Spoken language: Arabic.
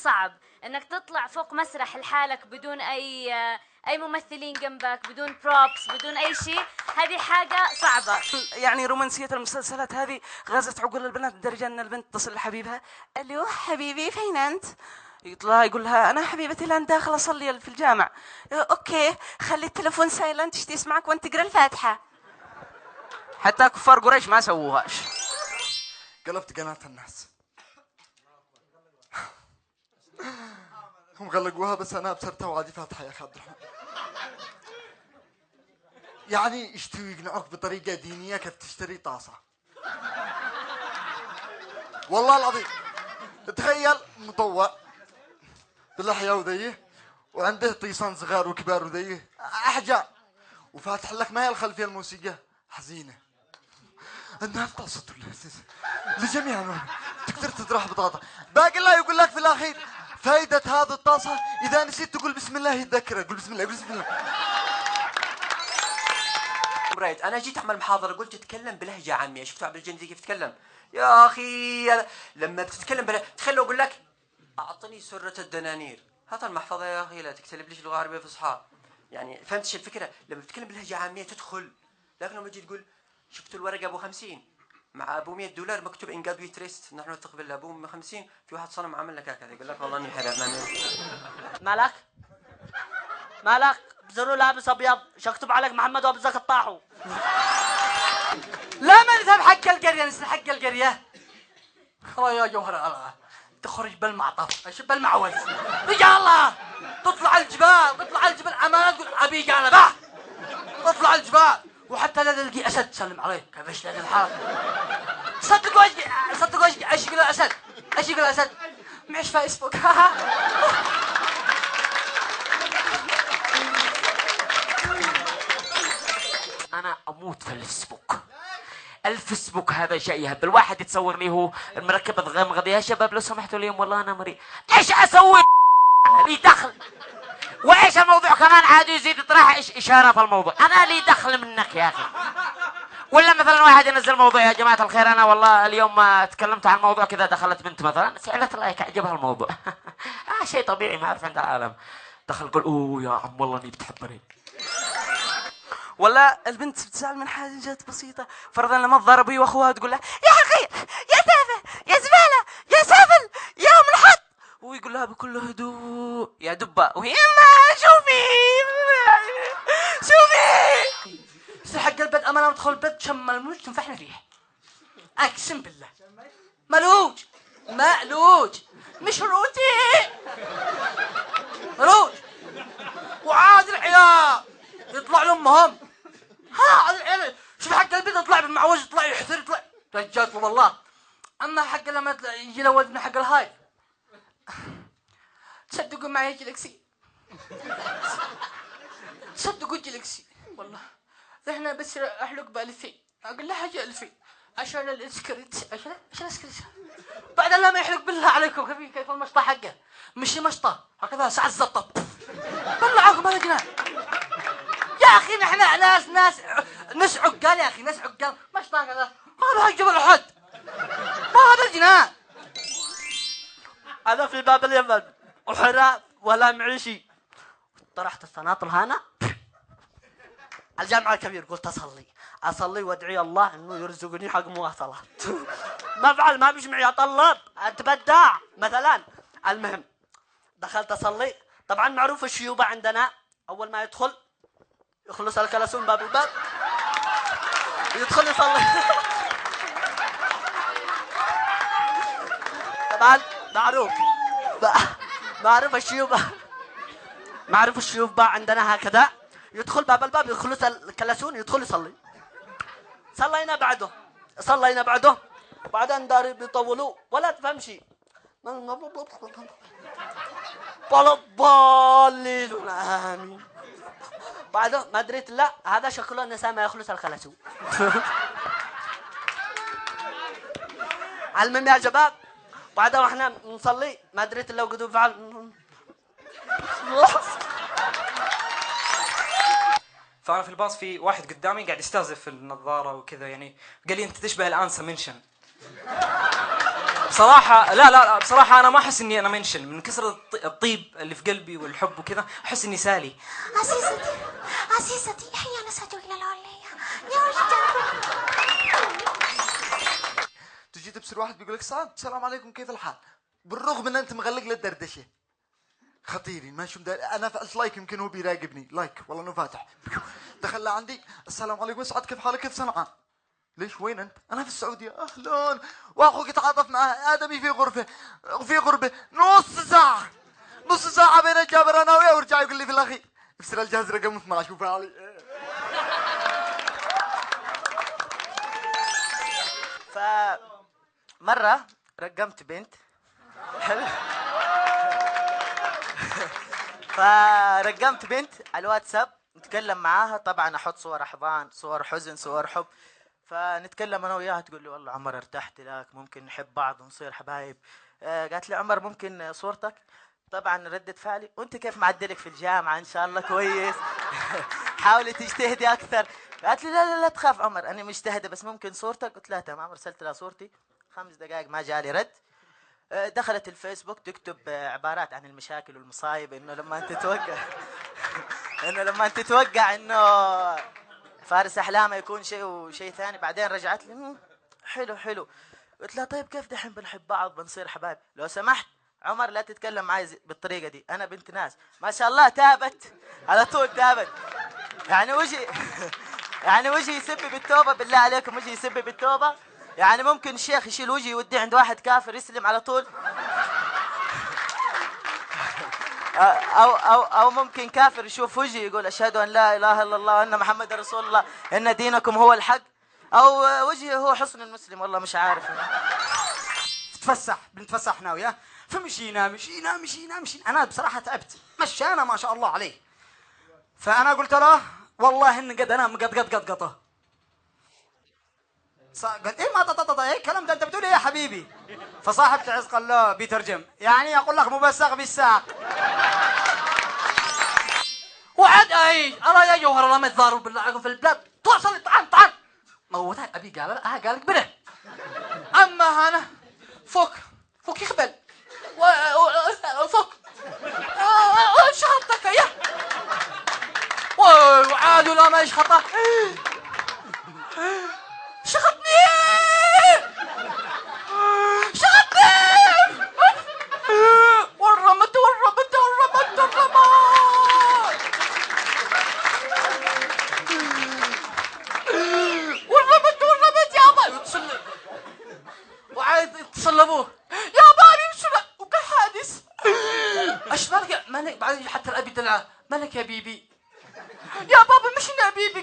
صعب انك تطلع فوق مسرح لحالك بدون اي ممثلين جنبك، بدون بروبس، بدون اي شيء. هذه حاجة صعبة. يعني رومانسية المسلسلات هذه غازت عقول البنات لدرجة ان البنت تصل لحبيبها: الو حبيبي فين انت؟ يطلع يقول لها: انا حبيبتي الان داخل اصلي في الجامع. اوكي خلي التلفون سايلنت اشتي اسمعك وانت تقرا الفاتحة. حتى كفار قريش ما سووهاش. قلبت قناة الناس. هم غلقوها بس انا ابصرتها وعادي فاتحة يا اخي عبد الرحمن. يعني يشتروا يقنعوك بطريقة دينية كيف تشتري طاسة. والله العظيم تخيل مطوع باللحية وذيه وعنده طيسان صغار وكبار وذيه احجار وفاتح لك ما هي الخلفية الموسيقية حزينة. الناس طاسة لجميع تقدر تطرح بطاطا. باقي الله يقول لك في الاخير: فايدة هذه الطاسة اذا نسيت تقول بسم الله يتذكرك. قول بسم الله، قول بسم الله. رايت انا جيت اعمل محاضره قلت اتكلم بلهجه عاميه. شفت عبد الجندي كيف تكلم يا اخي؟ لما بتتكلم تخيل لو اقول لك اعطني سره الدنانير، هات المحفظه يا اخي لا تكتب ليش لغه عربيه فصحى. يعني فهمت شو الفكره؟ لما بتتكلم بلهجه عاميه تدخل. لكن لما تجي تقول شفت الورقه ابو 50 مع ابو $100 مكتوب ان جاد وي تريست، نحن نثق بالله، ابو 50 في واحد صنم عمل لك هكذا يقول لك والله اني حرق مالك مالك بزرو لابس ابيض شكتب عليك محمد وابزك الطاحو. لا ما نذهب حق القريه، نسل حق القريه. يا جوهر تخرج بالمعطف ايش بالمعوز. رجال الله تطلع الجبال، تطلع الجبال امانه تقول ابي جانبه. تطلع الجبال وحتى لا تلقي اسد تسلم عليه كيف ايش لقى الحال. صدقوا ايش يقول الاسد؟ ايش يقول الاسد؟ معيش فيسبوك. انا اموت في الفيسبوك. الفيسبوك هذا شيء يهبل. الواحد يتصور لي هو مركب اتغمغض. يا شباب لو سمحتوا اليوم والله انا مريض. ايش اسوي؟ لي دخل. وايش الموضوع كمان عاد يزيد يطرح اشاره في الموضوع. انا لي دخل منك يا اخي. ولا مثلا واحد ينزل موضوع: يا جماعه الخير انا والله اليوم ما تكلمت عن موضوع كذا دخلت بنت مثلا فعلت لايك عجبها الموضوع. شيء طبيعي ما اعرف عند العالم. دخل قول: اوه يا عم والله اني بتحبني. ولا البنت بتزعل من حاجات بسيطة، فرضا لما تضرب هي واخوها تقول له: يا اخي يا تافه يا زبالة يا سافل يا منحط، ويقول لها بكل هدوء: يا دبة. وهي: ما شوفي يصير حق البيت امانه ندخل البيت شم الملوج تنفحنا ريح. اقسم بالله مألوج مش روتي ملوج. وعاد العيال يطلع لامهم. عاد العيال شوف حق البيت يطلع بالمعوج يطلع يحثر يطلع رجال والله. اما حق لما يجي لولدنا حق الهاي تصدقوا معي جلكسي، تصدقوا جلكسي والله احنا بس احلق ب2000 اقول لها حاجه 2000 عشان الاسكريت عشان الاسكريت. بعد الله ما يحلق بالله عليكم كيف المشطه حقه مش مشطه هكذا ساعه الزطه طلعوكم هذا جنان يا اخي. نحن ناس عقال يا اخي، ناس عقال مشطه هكذا. هذا جبل احد ما هذا الجنان. هذا في باب اليمن وحراء ولا معيشي. طرحت السناطل هنا الجامعة الكبير قلت أصلي وأدعي الله إنه يرزقني حق مواصلات. ما فعل ما بيش معي أطلب أتبدع مثلا. المهم دخلت أصلي. طبعا معروف الشيوبة عندنا أول ما يخلص الكلاسون باب الباب يدخل يصلي. طبعا معروف الشيوبة عندنا هكذا يدخل باب الباب يخلص الكلاسون يدخل يصلي. صلينا بعده وبعدين داري بيطولوا ولا تفهم شيء. ولا الضالين آمين. بعده ما دريت لا هذا شكله النساء ما يخلص الكلاسون. المهم يا شباب بعده واحنا نصلي ما دريت الا وقدوا فعل. فانا في الباص في واحد قدامي قاعد يستهزئ في النظاره وكذا، يعني قال لي انت تشبه الانسه منشن. بصراحة لا بصراحة أنا ما أحس إني أنا منشن من كثرة الطيب اللي في قلبي والحب وكذا، أحس إني سالي. عزيزتي هيا نسعد إلى العليا يا رجال. تجي تبصر واحد بيقول لك السلام عليكم كيف الحال؟ بالرغم ان انت مغلق للدردشه. خطيري ما شو انا فعلت لايك يمكن هو بيراقبني لايك والله انه فاتح. دخل لعندي السلام عليكم اسعد كيف حالك كيف صنعاء؟ ليش وين انت؟ انا في السعوديه. اهلا واخوك يتعاطف معه ادمي في غربه نص ساعه بين الجابر انا وياه ورجع يقول لي في الاخير افسر الجهاز رقم 12 وفعلي. مرة رقمت بنت حلو. فرقمت بنت على الواتساب نتكلم معاها، طبعا احط صور احضان، صور حزن، صور حب، فنتكلم انا وياها تقول لي والله عمر ارتحت لك ممكن نحب بعض ونصير حبايب. قالت لي عمر ممكن صورتك؟ طبعا ردة فعلي وانت كيف معدلك في الجامعة ان شاء الله كويس. حاولي تجتهدي اكثر. قالت لي لا تخاف عمر انا مجتهدة بس ممكن صورتك. قلت لها تمام، ارسلت لها صورتي. 5 دقائق ما جالي رد. دخلت الفيسبوك تكتب عبارات عن المشاكل والمصايب، انه لما انت توقع انه فارس احلامه يكون شيء وشيء ثاني. بعدين رجعت لي حلو. قلت لها طيب كيف دحين بنحب بعض بنصير حبايب؟ لو سمحت عمر لا تتكلم معي بالطريقه دي، انا بنت ناس ما شاء الله. تابت على طول تابت. يعني وجهي يسبب التوبه، بالله عليكم وجهي يسبب التوبه. يعني ممكن الشيخ يشيل وجهي يوديه عند واحد كافر يسلم على طول. أو ممكن كافر يشوف وجهي يقول أشهد أن لا إله إلا الله وأن محمد رسول الله إن دينكم هو الحق. أو وجهي هو حسن المسلم، والله مش عارف. بنتفسح احنا وياه، فمشينا انا بصراحه تعبت، مشانا ما شاء الله عليه. فانا قلت له والله ان قد انام قد قلت ايه ما ايه الكلام ده انت بتقول ايه يا حبيبي؟ فصاحب تعز قال له بيترجم يعني اقول لك مبسق بالساق. وعد أرى يا جوهر الله ما تضارب بالله عليكم في البلاد. توصل طعن موتها أبي قال لك بله. أما أنا فوق يخبل فوق شخطك يا وعاد ولا ما يشخطه شخطني والرمت يابا يتصل وعايز يتصل ابوه يا بابي مش وكل حادث ايش مالك بعدين حتى الابي دلعه مالك يا بيبي يا بابا مش يا بيبي